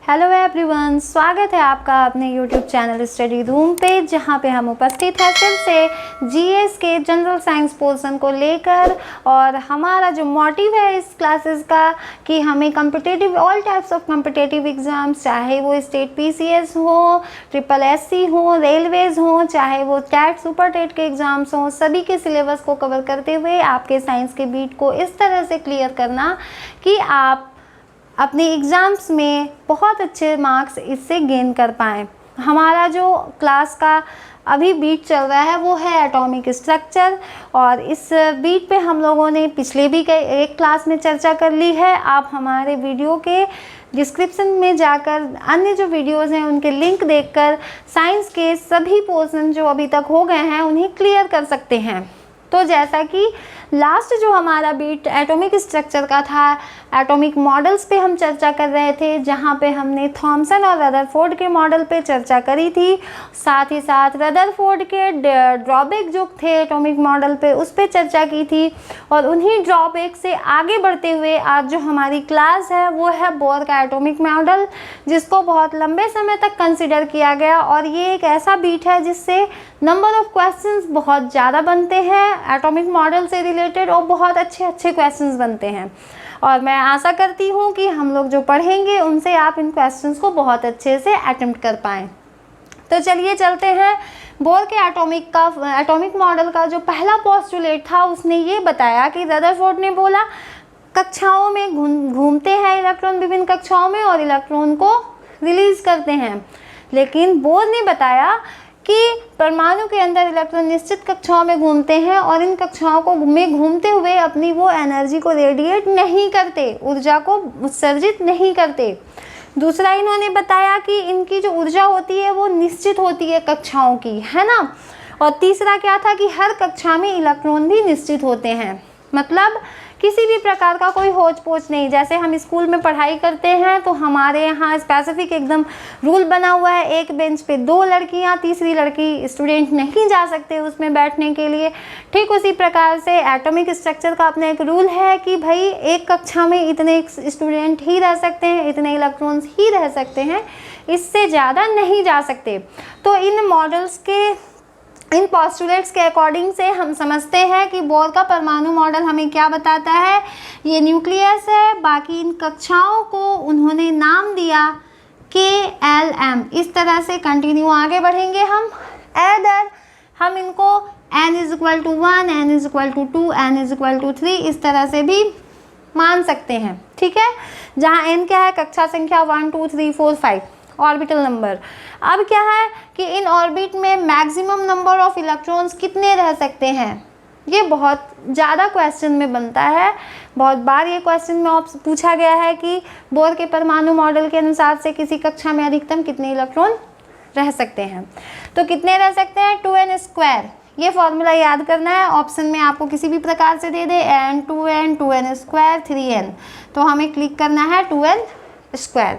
Hello everyone, स्वागत है आपका अपने यूट्यूब चैनल स्टडी रूम पे, जहाँ पे हम उपस्थित हैं फिर से जीएस के जनरल साइंस पोर्शन को लेकर। और हमारा जो मोटिव है इस क्लासेस का कि हमें competitive all types of competitive exams, चाहे वो स्टेट पीसीएस हो, ट्रिपल एससी हो, रेलवेज़ हो, चाहे वो टेट सुपर टेट के एग्ज़ाम्स हों, सभी के सिलेबस को कवर करते हुए आपके साइंस के बीट को इस तरह से क्लियर करना कि आप अपने एग्ज़ाम्स में बहुत अच्छे मार्क्स इससे गेन कर पाएँ। हमारा जो क्लास का अभी बीट चल रहा है वो है एटॉमिक स्ट्रक्चर, और इस बीट पे हम लोगों ने पिछले भी एक क्लास में चर्चा कर ली है। आप हमारे वीडियो के डिस्क्रिप्शन में जाकर अन्य जो वीडियोज़ हैं उनके लिंक देखकर साइंस के सभी पोर्शन जो अभी तक हो गए हैं उन्हें क्लियर कर सकते हैं। तो जैसा कि लास्ट जो हमारा बीट एटॉमिक स्ट्रक्चर का था, एटॉमिक मॉडल्स पे हम चर्चा कर रहे थे, जहाँ पे हमने थॉमसन और रदरफोर्ड के मॉडल पे चर्चा करी थी। साथ ही साथ रदरफोर्ड के ड्रॉबैक जो थे एटॉमिक मॉडल पे उस पे चर्चा की थी। और उन्हीं ड्रॉबैक से आगे बढ़ते हुए आज जो हमारी क्लास है वो है बोर का एटॉमिक मॉडल, जिसको बहुत लंबे समय तक कंसिडर किया गया। और ये एक ऐसा बीट है जिससे नंबर ऑफ़ क्वेश्चंस बहुत ज़्यादा बनते हैं एटॉमिक मॉडल से रिलेटेड, और बहुत अच्छे क्वेश्चंस बनते हैं। और मैं आशा करती हूँ कि हम लोग जो पढ़ेंगे उनसे आप इन क्वेश्चंस को बहुत अच्छे से अटेम्प्ट कर पाएँ। तो चलिए चलते हैं। बोर के एटॉमिक मॉडल का जो पहला पोस्टुलेट था उसने ये बताया कि रदरफोर्ड ने बोला कक्षाओं में घूमते हैं इलेक्ट्रॉन विभिन्न कक्षाओं में और इलेक्ट्रॉन को रिलीज़ करते हैं। लेकिन बोर ने बताया कि परमाणु के अंदर इलेक्ट्रॉन निश्चित कक्षाओं में घूमते हैं और इन कक्षाओं में घूमते हुए अपनी वो एनर्जी को रेडिएट नहीं करते, ऊर्जा को उत्सर्जित नहीं करते। दूसरा इन्होंने बताया कि इनकी जो ऊर्जा होती है वो निश्चित होती है कक्षाओं की, है ना। और तीसरा क्या था कि हर कक्षा में इलेक्ट्रॉन भी निश्चित होते हैं, मतलब किसी भी प्रकार का कोई होच पोच नहीं। जैसे हम स्कूल में पढ़ाई करते हैं तो हमारे यहाँ स्पेसिफिक एकदम रूल बना हुआ है, एक बेंच पे 2 लड़कियाँ, तीसरी लड़की स्टूडेंट नहीं जा सकते उसमें बैठने के लिए। ठीक उसी प्रकार से एटॉमिक स्ट्रक्चर का अपना एक रूल है कि भाई एक कक्षा में इतने स्टूडेंट ही रह सकते हैं, इतने इलेक्ट्रॉन्स ही रह सकते हैं, इससे ज़्यादा नहीं जा सकते। तो इन मॉडल्स के इन पोस्टुलेट्स के अकॉर्डिंग से हम समझते हैं कि बोर का परमाणु मॉडल हमें क्या बताता है। ये न्यूक्लियस है, बाकी इन कक्षाओं को उन्होंने नाम दिया KLM। इस तरह से कंटिन्यू आगे बढ़ेंगे हम। ऐदर हम इनको n=1, n=2, n=3 इस तरह से भी मान सकते हैं, ठीक है। जहाँ n क्या है, कक्षा संख्या 1 2 3 4 5 ऑर्बिटल नंबर। अब क्या है कि इन ऑर्बिट में मैक्सिमम नंबर ऑफ इलेक्ट्रॉन्स कितने रह सकते हैं, ये बहुत ज़्यादा क्वेश्चन में बनता है। बहुत बार ये क्वेश्चन में पूछा गया है कि बोर के परमाणु मॉडल के अनुसार से किसी कक्षा में अधिकतम कितने इलेक्ट्रॉन रह सकते हैं। तो कितने रह सकते हैं, 2n²। ये फॉर्मूला याद करना है, ऑप्शन में आपको किसी भी प्रकार से दे दे n 2n 2n², 3n, तो हमें क्लिक करना है 2n²।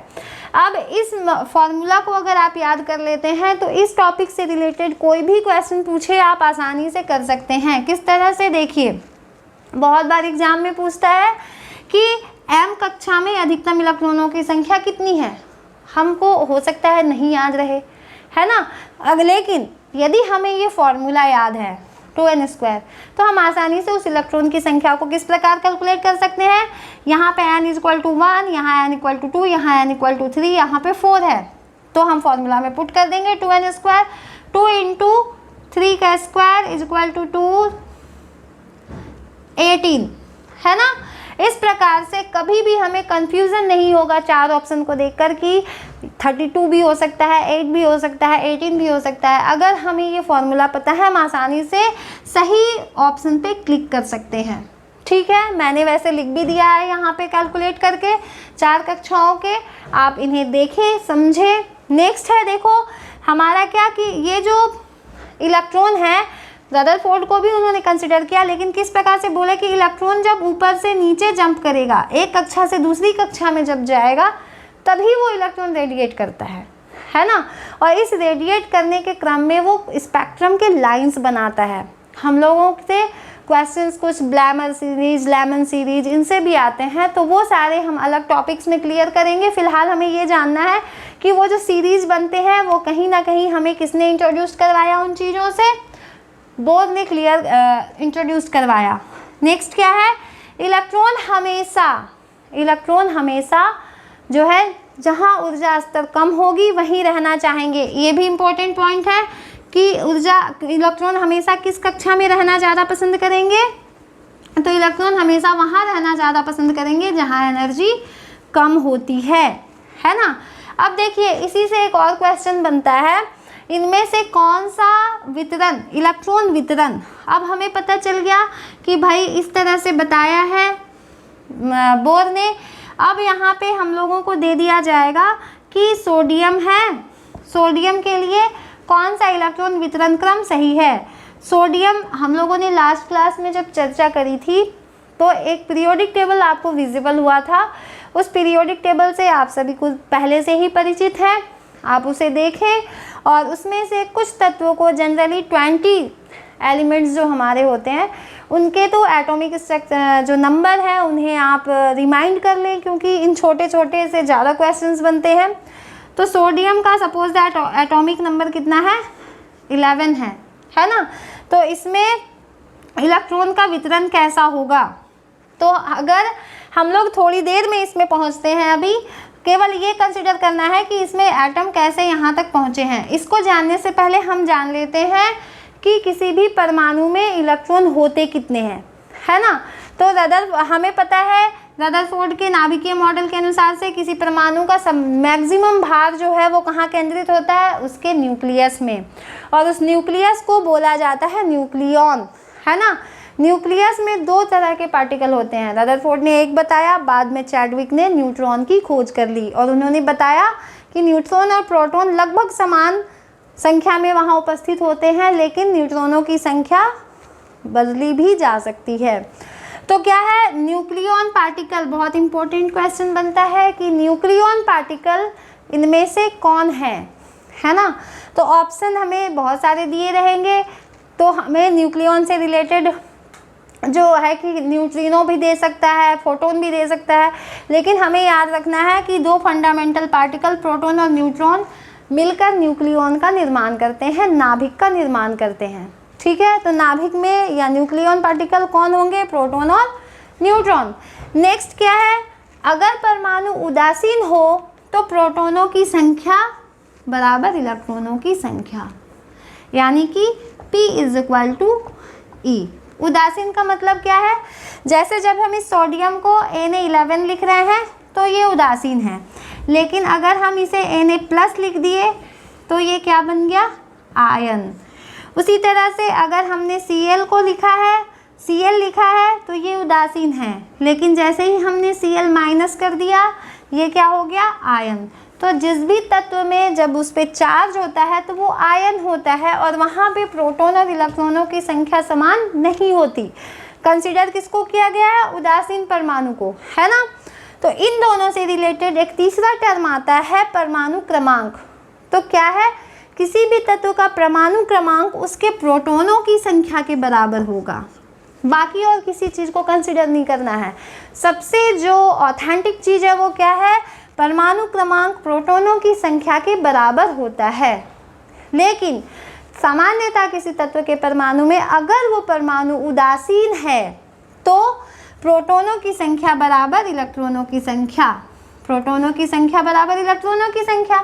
अब इस फॉर्मूला को अगर आप याद कर लेते हैं तो इस टॉपिक से रिलेटेड कोई भी क्वेश्चन पूछे आप आसानी से कर सकते हैं। किस तरह से, देखिए बहुत बार एग्जाम में पूछता है कि m कक्षा में अधिकतम इलेक्ट्रॉनों की संख्या कितनी है। हमको हो सकता है नहीं याद रहे, है ना। लेकिन यदि हमें ये फॉर्मूला याद है 2n², तो हम आसानी से उस इलेक्ट्रॉन की संख्या को किस प्रकार कैलकुलेट कर सकते हैं। यहाँ पे n=1, यहाँ n=2, यहाँ n=3, यहाँ पे 4 है, तो हम फॉर्मूला में पुट कर देंगे 2n²। 2 × 3 का स्क्वायर = 18, है ना। इस प्रकार से कभी भी हमें कंफ्यूजन नहीं होगा चार ऑप्शन को देखकर कि 32 भी हो सकता है, 8 भी हो सकता है, 18 भी हो सकता है। अगर हमें ये फॉर्मूला पता है हम आसानी से सही ऑप्शन पे क्लिक कर सकते हैं, ठीक है। मैंने वैसे लिख भी दिया है यहाँ पे कैलकुलेट करके 4 कक्षाओं के, आप इन्हें देखें समझें। नेक्स्ट है, देखो हमारा क्या कि ये जो इलेक्ट्रॉन है रदरफोर्ड को भी उन्होंने कंसिडर किया, लेकिन किस प्रकार से बोले कि इलेक्ट्रॉन जब ऊपर से नीचे जंप करेगा, एक कक्षा से दूसरी कक्षा में जब जाएगा तभी वो इलेक्ट्रॉन रेडिएट करता है ना। और इस रेडिएट करने के क्रम में वो स्पेक्ट्रम के लाइंस बनाता है। हम लोगों से क्वेश्चंस कुछ ब्लैमर सीरीज, लेमन सीरीज इनसे भी आते हैं, तो वो सारे हम अलग टॉपिक्स में क्लियर करेंगे। फिलहाल हमें ये जानना है कि वो जो सीरीज बनते हैं वो कहीं ना कहीं हमें किसने इंट्रोड्यूस करवाया, उन चीज़ों से बोर्ड ने क्लियर इंट्रोड्यूस करवाया। नेक्स्ट क्या है, इलेक्ट्रॉन हमेशा जो है जहाँ ऊर्जा स्तर कम होगी वहीं रहना चाहेंगे। ये भी इम्पोर्टेंट पॉइंट है कि इलेक्ट्रॉन हमेशा किस कक्षा में रहना ज़्यादा पसंद करेंगे, तो इलेक्ट्रॉन हमेशा वहाँ रहना ज़्यादा पसंद करेंगे जहाँ एनर्जी कम होती है ना। अब देखिए इसी से एक और क्वेश्चन बनता है, इनमें से कौन सा वितरण, इलेक्ट्रॉन वितरण, अब हमें पता चल गया कि भाई इस तरह से बताया है बोर ने। अब यहाँ पे हम लोगों को दे दिया जाएगा कि सोडियम है, सोडियम के लिए कौन सा इलेक्ट्रॉन वितरण क्रम सही है। सोडियम हम लोगों ने लास्ट क्लास में जब चर्चा करी थी तो एक पीरियोडिक टेबल आपको विजिबल हुआ था, उस पीरियोडिक टेबल से आप सभी कुछ पहले से ही परिचित हैं, आप उसे देखें और उसमें से कुछ तत्वों को जनरली 20 एलिमेंट्स जो हमारे होते हैं उनके तो एटॉमिक स्ट्रक्चर जो नंबर है उन्हें आप रिमाइंड कर लें, क्योंकि इन छोटे छोटे से ज़्यादा क्वेश्चंस बनते हैं। तो सोडियम का सपोज दैट एटॉमिक नंबर कितना है, 11 है ना। तो इसमें इलेक्ट्रॉन का वितरण कैसा होगा, तो अगर हम लोग थोड़ी देर में इसमें पहुंचते हैं, अभी केवल ये कंसिडर करना है कि इसमें एटम कैसे यहाँ तक पहुँचे हैं। इसको जानने से पहले हम जान लेते हैं कि किसी भी परमाणु में इलेक्ट्रॉन होते कितने हैं, है ना। तो हमें पता है रदरफोर्ड के नाभिकीय मॉडल के अनुसार से किसी परमाणु का मैक्सिमम भार जो है वो कहाँ केंद्रित होता है, उसके न्यूक्लियस में, और उस न्यूक्लियस को बोला जाता है न्यूक्लियॉन, है ना। न्यूक्लियस में 2 तरह के पार्टिकल होते हैं, रदरफोर्ड ने एक बताया, बाद में चैडविक ने न्यूट्रॉन की खोज कर ली और उन्होंने बताया कि न्यूट्रॉन और प्रोटॉन लगभग समान संख्या में वहाँ उपस्थित होते हैं, लेकिन न्यूट्रॉनों की संख्या बदली भी जा सकती है। तो क्या है न्यूक्लियॉन पार्टिकल, बहुत इंपॉर्टेंट क्वेश्चन बनता है कि न्यूक्लियॉन पार्टिकल इनमें से कौन है ना। तो ऑप्शन हमें बहुत सारे दिए रहेंगे, तो हमें न्यूक्लियॉन से रिलेटेड जो है कि न्यूट्रिनो भी दे सकता है, फोटोन भी दे सकता है, लेकिन हमें याद रखना है कि 2 फंडामेंटल पार्टिकल प्रोटॉन और न्यूट्रॉन मिलकर न्यूक्लियॉन का निर्माण करते हैं, नाभिक का निर्माण करते हैं, ठीक है। तो नाभिक में या न्यूक्लियॉन पार्टिकल कौन होंगे, प्रोटॉन और न्यूट्रॉन। नेक्स्ट क्या है, अगर परमाणु उदासीन हो तो प्रोटॉनों की संख्या बराबर इलेक्ट्रॉनों की संख्या, यानी कि P = E। उदासीन का मतलब क्या है, जैसे जब हम इस सोडियम को Na11 लिख रहे हैं तो ये उदासीन है, लेकिन अगर हम इसे Na+ लिख दिए तो ये क्या बन गया, आयन। उसी तरह से अगर हमने Cl को लिखा है, Cl लिखा है तो ये उदासीन है, लेकिन जैसे ही हमने Cl- कर दिया ये क्या हो गया, आयन। तो जिस भी तत्व में जब उस पर चार्ज होता है तो वो आयन होता है, और वहाँ पे प्रोटॉन और इलेक्ट्रॉनों की संख्या समान नहीं होती। कंसीडर किसको किया गया है, उदासीन परमाणु को, है ना। तो इन दोनों से रिलेटेड एक तीसरा टर्म आता है परमाणु क्रमांक। तो क्या है, किसी भी तत्व का परमाणु क्रमांक उसके प्रोटॉनों की संख्या के बराबर होगा, बाकी और किसी चीज़ को कंसिडर नहीं करना है। सबसे जो ऑथेंटिक चीज़ है वो क्या है, परमाणु क्रमांक प्रोटॉनों की संख्या के बराबर होता है। लेकिन सामान्यतः किसी तत्व के परमाणु में अगर वो परमाणु उदासीन है तो प्रोटॉनों की संख्या बराबर इलेक्ट्रॉनों की संख्या, प्रोटॉनों की संख्या बराबर इलेक्ट्रॉनों की संख्या।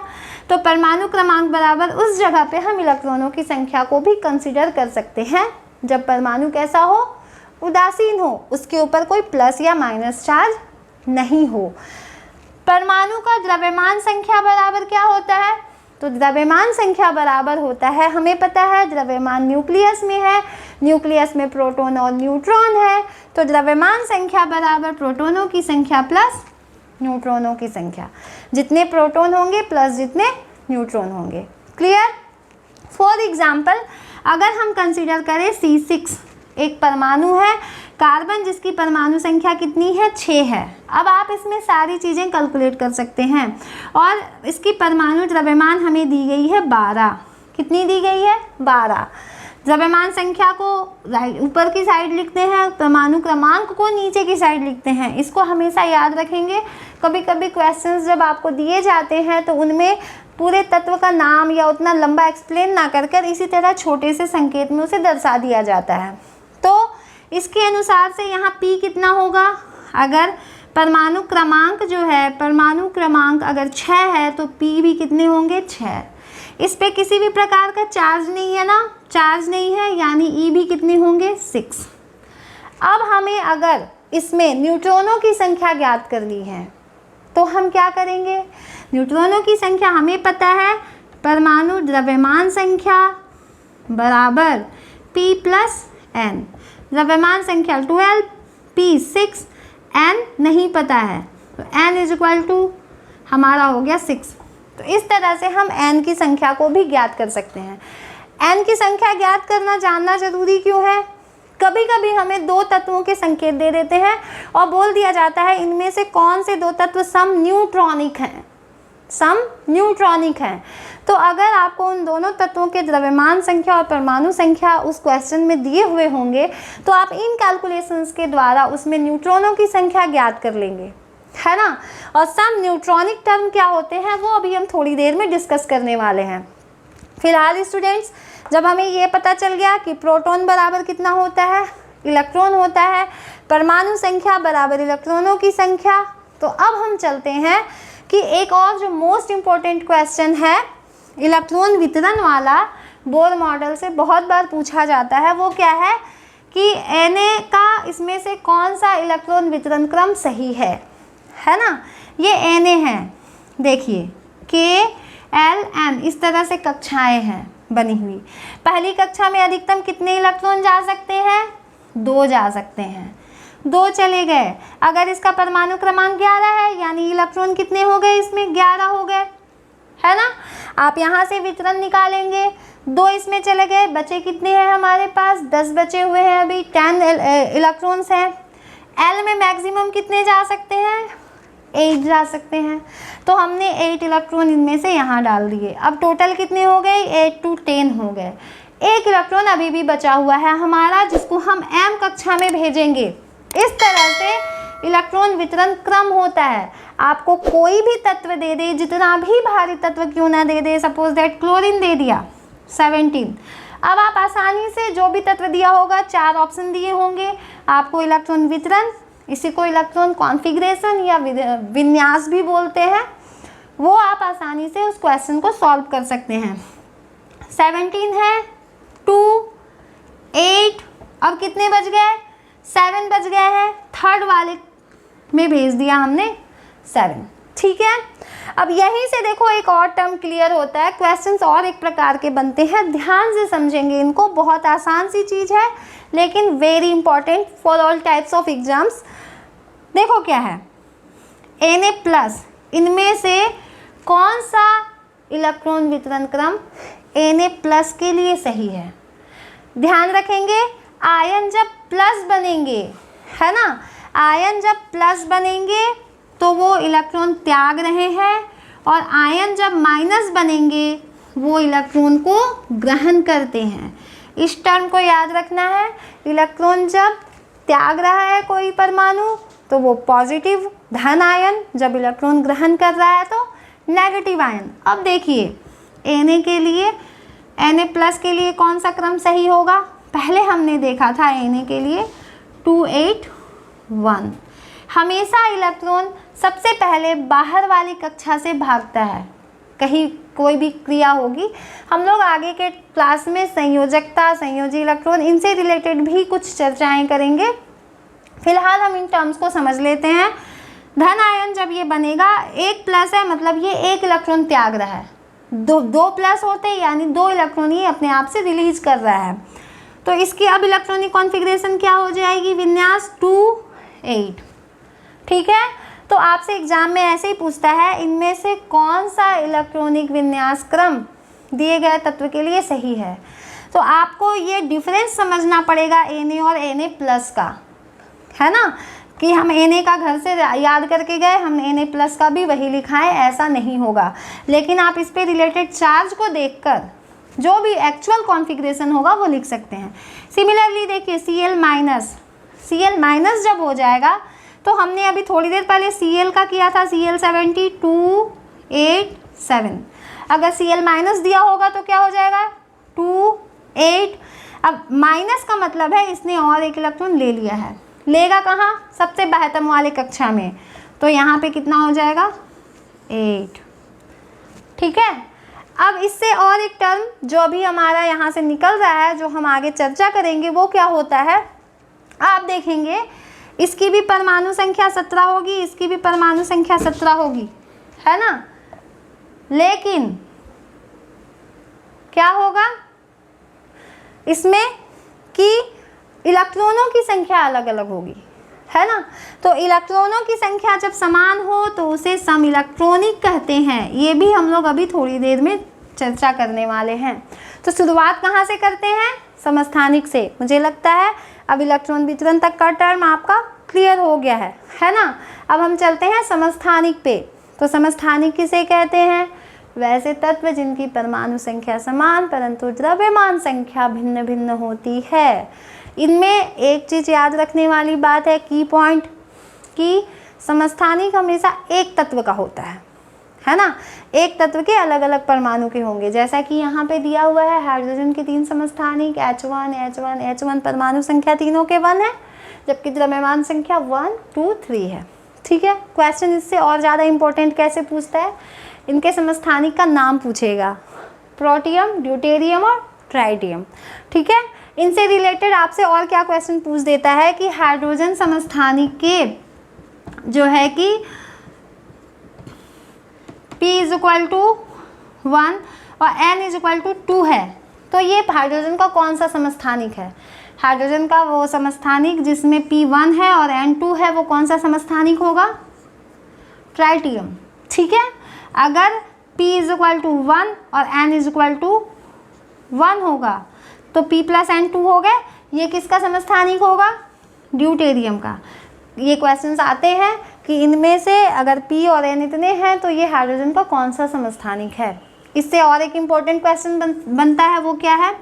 तो परमाणु क्रमांक बराबर उस जगह पे हम इलेक्ट्रॉनों की संख्या को भी कंसिडर कर सकते हैं जब परमाणु कैसा हो, उदासीन हो, उसके ऊपर कोई प्लस या माइनस चार्ज नहीं हो। परमाणु का द्रव्यमान संख्या बराबर क्या होता है, तो द्रव्यमान संख्या बराबर होता है, हमें पता है द्रव्यमान न्यूक्लियस में है, न्यूक्लियस में प्रोटॉन और न्यूट्रॉन है, तो द्रव्यमान संख्या बराबर प्रोटॉनों की संख्या प्लस न्यूट्रॉनों की संख्या, जितने प्रोटॉन होंगे प्लस जितने न्यूट्रॉन होंगे। क्लियर। फॉर एग्जाम्पल अगर हम कंसीडर करें C6 एक परमाणु है, कार्बन जिसकी परमाणु संख्या कितनी है, 6 है। अब आप इसमें सारी चीज़ें कैलकुलेट कर सकते हैं, और इसकी परमाणु द्रव्यमान हमें दी गई है 12। कितनी दी गई है, 12। द्रव्यमान संख्या को ऊपर की साइड लिखते हैं, परमाणु क्रमांक को नीचे की साइड लिखते हैं। इसको हमेशा याद रखेंगे। कभी कभी क्वेश्चंस जब आपको दिए जाते हैं तो उनमें पूरे तत्व का नाम या उतना लंबा एक्सप्लेन ना कर कर इसी तरह छोटे से संकेत में उसे दर्शा दिया जाता है। तो इसके अनुसार से यहाँ P कितना होगा, अगर परमाणु क्रमांक जो है, परमाणु क्रमांक अगर 6 है तो P भी कितने होंगे, 6। इस पे किसी भी प्रकार का चार्ज नहीं है ना, चार्ज नहीं है, यानी E भी कितने होंगे, 6। अब हमें अगर इसमें न्यूट्रॉनों की संख्या ज्ञात करनी है तो हम क्या करेंगे, न्यूट्रॉनों की संख्या हमें पता है, परमाणु द्रव्यमान संख्या बराबर P प्लस N। द्रव्यमान संख्या 12, P 6, N नहीं पता है, तो N इज इक्वल टू हमारा हो गया 6। तो इस तरह से हम N की संख्या को भी ज्ञात कर सकते हैं। N की संख्या ज्ञात करना जानना जरूरी क्यों है, कभी कभी हमें दो तत्वों के संकेत दे देते हैं और बोल दिया जाता है इनमें से कौन से दो तत्व सम न्यूट्रॉनिक हैं, सम न्यूट्रॉनिक हैं। तो अगर आपको उन दोनों तत्वों के द्रव्यमान संख्या और परमाणु संख्या उस क्वेश्चन में दिए हुए होंगे तो आप इन कैलकुलेशंस के द्वारा उसमें न्यूट्रॉनों की संख्या ज्ञात कर लेंगे, है ना। और सम न्यूट्रॉनिक टर्म क्या होते हैं वो अभी हम थोड़ी देर में डिस्कस करने वाले हैं। फिलहाल स्टूडेंट्स, जब हमें ये पता चल गया कि प्रोटॉन बराबर कितना होता है, इलेक्ट्रॉन होता है, परमाणु संख्या बराबर इलेक्ट्रॉनों की संख्या, तो अब हम चलते हैं कि एक और जो मोस्ट इम्पॉर्टेंट क्वेश्चन है इलेक्ट्रॉन वितरण वाला, बोर मॉडल से बहुत बार पूछा जाता है। वो क्या है कि Na का इसमें से कौन सा इलेक्ट्रॉन वितरण क्रम सही है ना। ये Na है, देखिए K L M इस तरह से कक्षाएं हैं बनी हुई। पहली कक्षा में अधिकतम कितने इलेक्ट्रॉन जा सकते हैं, 2 जा सकते हैं, 2 चले गए। अगर इसका परमाणु क्रमांक 11 है यानी इलेक्ट्रॉन कितने हो गए, इसमें 11 हो गए, है ना। आप यहाँ से वितरण निकालेंगे, 2 इसमें चले गए, बचे कितने हैं हमारे पास, 10 बचे हुए हैं, अभी 10 इलेक्ट्रॉन्स हैं। L में मैक्सिमम कितने जा सकते हैं, 8 जा सकते हैं। तो हमने 8 इलेक्ट्रॉन इनमें से यहाँ डाल दिए। अब टोटल कितने हो गए, 8 to 10 हो गए। एक इलेक्ट्रॉन अभी भी बचा हुआ है हमारा, जिसको हम M कक्षा में भेजेंगे। इस तरह से इलेक्ट्रॉन वितरण क्रम होता है। आपको कोई भी तत्व दे दे, जितना भी भारी तत्व क्यों ना दे दे, सपोज दैट क्लोरीन दे दिया 17, अब आप आसानी से जो भी तत्व दिया होगा, 4 ऑप्शन दिए होंगे, आपको इलेक्ट्रॉन वितरण, इसी को इलेक्ट्रॉन कॉन्फ़िगरेशन या विन्यास भी बोलते हैं, वो आप आसानी से उस क्वेश्चन को सॉल्व कर सकते हैं। 17 है, 2, 8, अब कितने बच गए, 7 बच गए हैं। थर्ड वाले में भेज दिया हमने 7, ठीक है। अब यहीं से देखो एक और टर्म क्लियर होता है। क्वेश्चंस और एक प्रकार के बनते हैं, ध्यान से समझेंगे इनको। बहुत आसान सी चीज़ है लेकिन very important for all types of exams. देखो क्या है, Na प्लस, इनमें से कौन सा इलेक्ट्रॉन वितरण क्रम Na प्लस के लिए सही है। ध्यान रखेंगे, आयन जब प्लस बनेंगे, है ना, आयन जब प्लस बनेंगे तो वो इलेक्ट्रॉन त्याग रहे हैं, और आयन जब माइनस बनेंगे वो इलेक्ट्रॉन को ग्रहण करते हैं। इस टर्म को याद रखना है। इलेक्ट्रॉन जब त्याग रहा है कोई परमाणु तो वो पॉजिटिव धन आयन, जब इलेक्ट्रॉन ग्रहण कर रहा है तो नेगेटिव आयन। अब देखिए Na के लिए, Na प्लस के लिए कौन सा क्रम सही होगा। पहले हमने देखा था Na के लिए 2, 8, 1। हमेशा इलेक्ट्रॉन सबसे पहले बाहर वाली कक्षा से भागता है। कहीं कोई भी क्रिया होगी, हम लोग आगे के क्लास में संयोजकता, संयोजी इलेक्ट्रॉन, इनसे रिलेटेड भी कुछ चर्चाएं करेंगे। फिलहाल हम इन टर्म्स को समझ लेते हैं। धन आयन जब ये बनेगा, 1 प्लस है मतलब ये 1 इलेक्ट्रॉन त्याग रहा है, 2 प्लस होते यानी 2 इलेक्ट्रॉन ये अपने आप से रिलीज कर रहा है। तो इसकी अब इलेक्ट्रॉनिक कॉन्फ़िगरेशन क्या हो जाएगी, विन्यास 2, 8, ठीक है। तो आपसे एग्जाम में ऐसे ही पूछता है, इनमें से कौन सा इलेक्ट्रॉनिक विन्यास क्रम दिए गए तत्व के लिए सही है। तो आपको ये डिफरेंस समझना पड़ेगा Na और Na प्लस का, है ना, कि हम Na का घर से याद करके गए, हमने Na प्लस का भी वही लिखा है, ऐसा नहीं होगा। लेकिन आप इस पे रिलेटेड चार्ज को देखकर जो भी एक्चुअल कॉन्फ़िगरेशन होगा वो लिख सकते हैं। सिमिलरली देखिए Cl माइनस जब हो जाएगा तो हमने अभी थोड़ी देर पहले Cl का किया था, Cl70 287। अगर Cl माइनस दिया होगा तो क्या हो जाएगा 2 8। अब माइनस का मतलब है इसने और एक इलेक्ट्रॉन ले लिया है, लेगा कहाँ, सबसे बाह्यतम वाले कक्षा में, तो यहाँ पे कितना हो जाएगा 8। ठीक है। अब इससे और एक टर्म जो अभी हमारा यहाँ से निकल रहा है, जो हम आगे चर्चा करेंगे, वो क्या होता है, आप देखेंगे इसकी भी परमाणु संख्या 17 होगी, इसकी भी परमाणु संख्या 17 होगी, है ना, लेकिन क्या होगा इसमें कि इलेक्ट्रॉनों की संख्या अलग अलग होगी, है ना। तो इलेक्ट्रॉनों की संख्या जब समान हो तो उसे सम इलेक्ट्रॉनिक कहते हैं। ये भी हम लोग अभी थोड़ी देर में चर्चा करने वाले हैं। तो शुरुआत कहाँ से करते हैं, समस्थानिक से। मुझे लगता है अब इलेक्ट्रॉन वितरण तक का टर्म आपका क्लियर हो गया है ना। अब हम चलते हैं समस्थानिक पे। तो समस्थानिक किसे कहते हैं, वैसे तत्व जिनकी परमाणु संख्या समान परंतु द्रव्यमान संख्या भिन्न भिन्न होती है। इनमें एक चीज़ याद रखने वाली बात है, की पॉइंट, कि समस्थानिक हमेशा एक तत्व का होता है ना, एक तत्व के अलग अलग परमाणु के होंगे। जैसा कि यहाँ पे दिया हुआ है हाइड्रोजन के 3 समस्थानिक, H1 परमाणु संख्या तीनों के 1 है, जबकि द्रव्यमान संख्या 1 2 3 है। ठीक है। क्वेश्चन इससे और ज़्यादा इंपॉर्टेंट कैसे पूछता है, इनके समस्थानिक का नाम पूछेगा, प्रोटियम, ड्यूटेरियम और ट्राइटियम। ठीक है। इनसे रिलेटेड आपसे और क्या क्वेश्चन पूछ देता है कि हाइड्रोजन समस्थानिक के जो है कि P = 1 और N = 2 है, तो ये हाइड्रोजन का कौन सा समस्थानिक है, हाइड्रोजन का वो समस्थानिक जिसमें P 1 है और N 2 है, वो कौन सा समस्थानिक होगा, ट्राइटियम। ठीक है। अगर P = 1 और N = 1 होगा तो P + N 2 हो गए, ये किसका समस्थानिक होगा, ड्यूटेरियम का। ये क्वेश्चंस आते हैं कि इनमें से अगर P और N इतने हैं तो ये हाइड्रोजन का कौन सा समस्थानिक है। इससे और एक इम्पोर्टेंट क्वेश्चन बनता है, वो क्या है,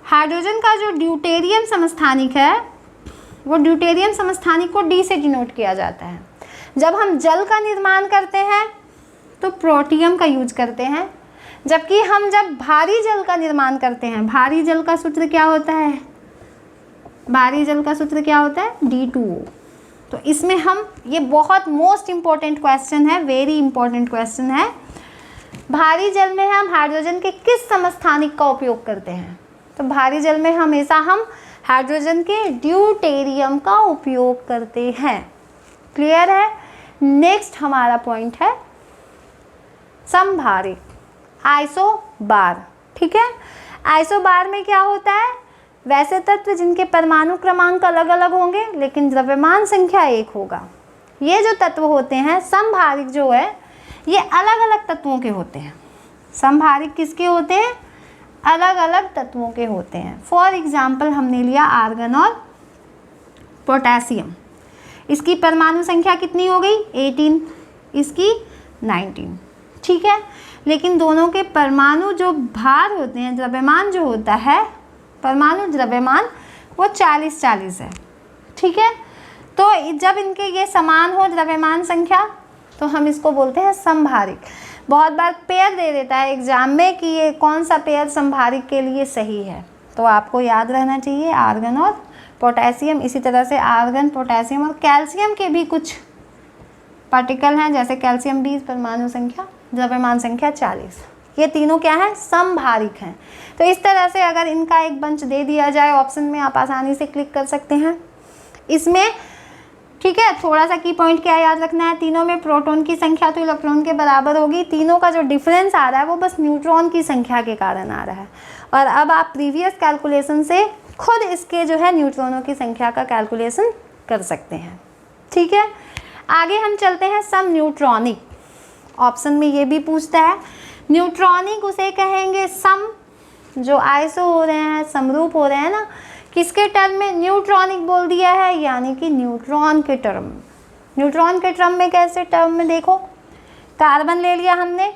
हाइड्रोजन का जो ड्यूटेरियम समस्थानिक है, वो ड्यूटेरियम समस्थानिक को D से डिनोट किया जाता है। जब हम जल का निर्माण करते हैं तो प्रोटियम का यूज करते हैं, जबकि हम जब भारी जल का निर्माण करते हैं, भारी जल का सूत्र क्या होता है, भारी जल का सूत्र क्या होता है, D2O। तो इसमें हम, ये बहुत मोस्ट इम्पॉर्टेंट क्वेश्चन है, वेरी इंपॉर्टेंट क्वेश्चन है, भारी जल में हम हाइड्रोजन के किस समस्थानिक का उपयोग करते हैं। तो भारी जल में हमेशा हम हाइड्रोजन के ड्यूटेरियम का उपयोग करते हैं। क्लियर है। नेक्स्ट हमारा पॉइंट है समभारिक, आइसोबार। ठीक है। आइसोबार में क्या होता है, वैसे तत्व जिनके परमाणु क्रमांक अलग अलग होंगे लेकिन द्रव्यमान संख्या 1 होगा। ये जो तत्व होते हैं समभारिक जो है, ये अलग अलग तत्वों के होते हैं। समभारिक किसके होते हैं, अलग अलग तत्वों के होते हैं। फॉर एग्जाम्पल हमने लिया आर्गन और पोटेशियम, इसकी परमाणु संख्या कितनी हो गई 18, इसकी 19। ठीक है। लेकिन दोनों के परमाणु जो भार होते हैं, द्रव्यमान जो होता है, परमाणु द्रव्यमान, वो 40-40 है। ठीक है। तो जब इनके ये समान हो द्रव्यमान संख्या तो हम इसको बोलते हैं समभारिक। बहुत बार पेयर दे देता है एग्जाम में कि ये कौन सा पेयर समभारिक के लिए सही है, तो आपको याद रहना चाहिए आर्गन और पोटेशियम। इसी तरह से आर्गन, पोटेशियम और कैल्शियम के भी कुछ पार्टिकल हैं, जैसे कैल्शियम 20, परमाणु संख्या, द्रव्यमान संख्या 40। ये तीनों क्या हैं, समभारिक हैं। तो इस तरह से अगर इनका एक बंच दे दिया जाए ऑप्शन में, आप आसानी से क्लिक कर सकते हैं इसमें। ठीक है। थोड़ा सा की पॉइंट क्या याद रखना है, तीनों में प्रोटॉन की संख्या तो इलेक्ट्रॉन के बराबर होगी। तीनों का जो डिफरेंस आ रहा है वो बस न्यूट्रॉन की संख्या के कारण आ रहा है। और अब आप प्रीवियस कैलकुलेशन से खुद इसके जो है न्यूट्रॉनों की संख्या का कैलकुलेशन कर सकते हैं। ठीक है। आगे हम चलते हैं सम न्यूट्रॉनिक। ऑप्शन में ये भी पूछता है, न्यूट्रॉनिक उसे कहेंगे सम, जो आइसो हो रहे हैं, समरूप हो रहे हैं ना, किसके टर्म में, न्यूट्रॉनिक बोल दिया है, यानी कि न्यूट्रॉन के टर्म। न्यूट्रॉन के टर्म में कैसे टर्म में, देखो कार्बन ले लिया हमने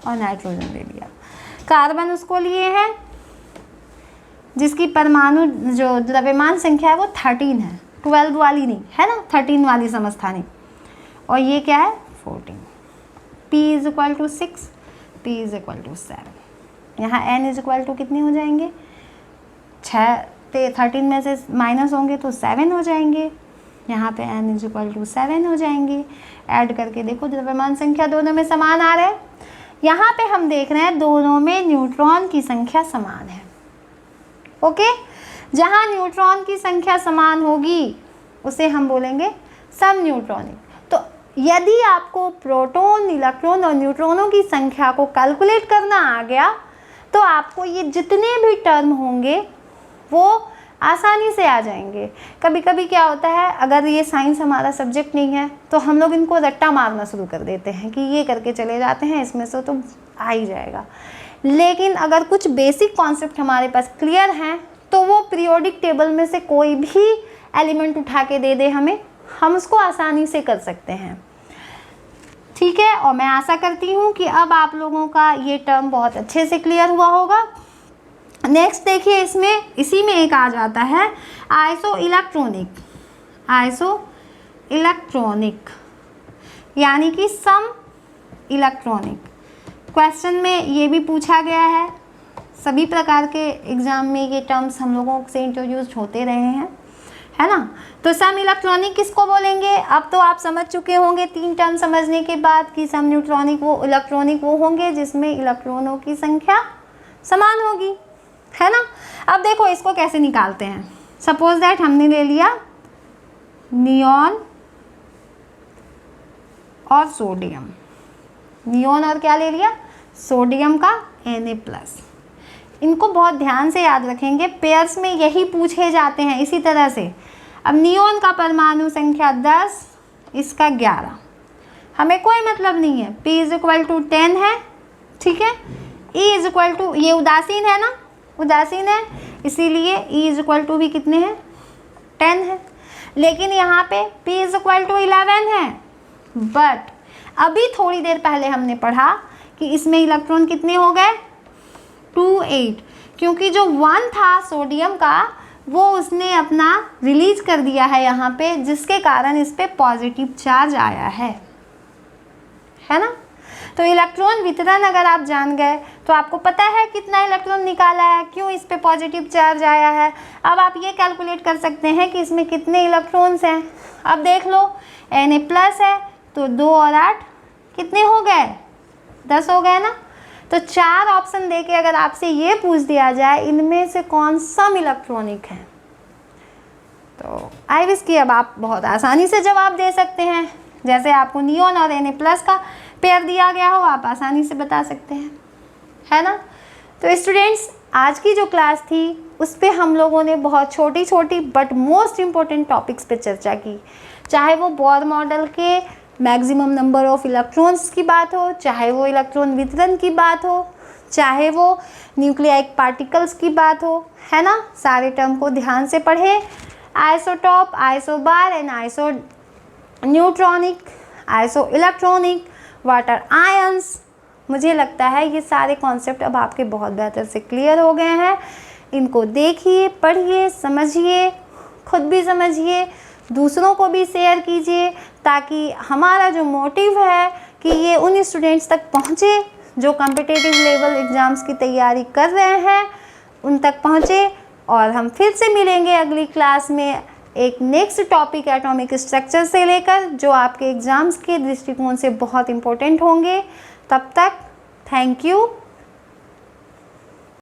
और नाइट्रोजन ले लिया। कार्बन उसको लिए हैं जिसकी परमाणु जो द्रव्यमान संख्या है वो 13 है, 12 वाली नहीं है ना, 13 वाली समस्था नहीं। और ये क्या है 14। P is equal to 6, P is equal to 7। यहाँ N इज इक्वल टू कितने हो जाएंगे, 6 13 में से माइनस होंगे तो 7 हो जाएंगे। यहाँ पे N इज इक्वल टू 7 हो जाएंगे। ऐड करके देखो द्रव्यमान संख्या दोनों में समान आ रहा है। यहाँ पे हम देख रहे हैं दोनों में न्यूट्रॉन की संख्या समान है। ओके, जहाँ न्यूट्रॉन की संख्या समान होगी उसे हम बोलेंगे सम न्यूट्रॉनिक। तो यदि आपको प्रोटॉन, इलेक्ट्रॉन और न्यूट्रॉनों की संख्या को कैलकुलेट करना आ गया तो आपको ये जितने भी टर्म होंगे वो आसानी से आ जाएंगे। कभी कभी क्या होता है, अगर ये साइंस हमारा सब्जेक्ट नहीं है तो हम लोग इनको रट्टा मारना शुरू कर देते हैं कि ये करके चले जाते हैं, इसमें से तो आ ही जाएगा। लेकिन अगर कुछ बेसिक कॉन्सेप्ट हमारे पास क्लियर हैं तो वो पीरियोडिक टेबल में से कोई भी एलिमेंट उठा के दे दे हमें, हम उसको आसानी से कर सकते हैं। ठीक है, और मैं आशा करती हूँ कि अब आप लोगों का ये टर्म बहुत अच्छे से क्लियर हुआ होगा। नेक्स्ट देखिए, इसमें इसी में एक आ जाता है आइसो इलेक्ट्रॉनिक। आइसो इलेक्ट्रॉनिक यानी कि सम इलेक्ट्रॉनिक। क्वेश्चन में ये भी पूछा गया है, सभी प्रकार के एग्ज़ाम में ये टर्म्स हम लोगों से इंट्रोड्यूस होते रहे हैं, है ना। तो सम इलेक्ट्रॉनिक किसको बोलेंगे, अब तो आप समझ चुके होंगे 3 टर्म समझने के बाद कि सम न्यूट्रॉनिक वो इलेक्ट्रॉनिक वो होंगे जिसमें इलेक्ट्रॉनों की संख्या समान होगी, है ना। अब देखो इसको कैसे निकालते हैं। सपोज दैट हमने ले लिया नियॉन और सोडियम, नियॉन और क्या ले लिया, सोडियम का Na+। इनको बहुत ध्यान से याद रखेंगे, पेयर्स में यही पूछे जाते हैं इसी तरह से। अब नियॉन का परमाणु संख्या 10, इसका 11, हमें कोई मतलब नहीं है। P इज इक्वल टू 10 है, ठीक है। E इज इक्वल टू, ये उदासीन है ना, उदासीन है, इसीलिए E इज इक्वल टू भी कितने हैं 10 है। लेकिन यहाँ पे P इज इक्वल टू 11 है। बट अभी थोड़ी देर पहले हमने पढ़ा कि इसमें इलेक्ट्रॉन कितने हो गए 28, क्योंकि जो 1 था सोडियम का वो उसने अपना रिलीज कर दिया है यहाँ पे, जिसके कारण इस पे पॉजिटिव चार्ज आया है ना। तो इलेक्ट्रॉन वितरण अगर आप जान गए तो आपको पता है कितना इलेक्ट्रॉन निकाला है, क्यों इस पे पॉजिटिव चार्ज आया है। अब आप ये कैलकुलेट कर सकते हैं कि इसमें कितने इलेक्ट्रॉन्स हैं। अब देख लो Na+ है तो 2 और 8 कितने हो गए 10 हो गए ना। तो 4 ऑप्शन देके अगर आपसे ये पूछ दिया जाए इनमें से कौन सम इलेक्ट्रॉनिक है, तो आई विश कि अब आप बहुत आसानी से जवाब दे सकते हैं। जैसे आपको नियॉन और Na+ का पेयर दिया गया हो, आप आसानी से बता सकते हैं, है ना। तो स्टूडेंट्स, आज की जो क्लास थी उस पे हम लोगों ने बहुत छोटी छोटी बट मोस्ट इम्पोर्टेंट टॉपिक्स पे चर्चा की। चाहे वो बोर मॉडल के मैक्सिमम नंबर ऑफ इलेक्ट्रॉन्स की बात हो, चाहे वो इलेक्ट्रॉन वितरण की बात हो, चाहे वो न्यूक्लियाइक पार्टिकल्स की बात हो, है ना। सारे टर्म को ध्यान से पढ़ें। Isotope, isobar and iso neutronic, iso electronic, water ions. मुझे लगता है ये सारे कॉन्सेप्ट अब आपके बहुत बेहतर से क्लियर हो गए हैं। इनको देखिए, पढ़िए, समझिए, खुद भी समझिए, दूसरों को भी शेयर कीजिए, ताकि हमारा जो मोटिव है कि ये उन स्टूडेंट्स तक पहुँचे जो कॉम्पिटिटिव लेवल एग्ज़ाम्स की तैयारी कर रहे हैं, उन तक पहुँचे। और हम फिर से मिलेंगे अगली क्लास में एक नेक्स्ट टॉपिक एटॉमिक स्ट्रक्चर से लेकर, जो आपके एग्ज़ाम्स के दृष्टिकोण से बहुत इम्पोर्टेंट होंगे। तब तक थैंक यू।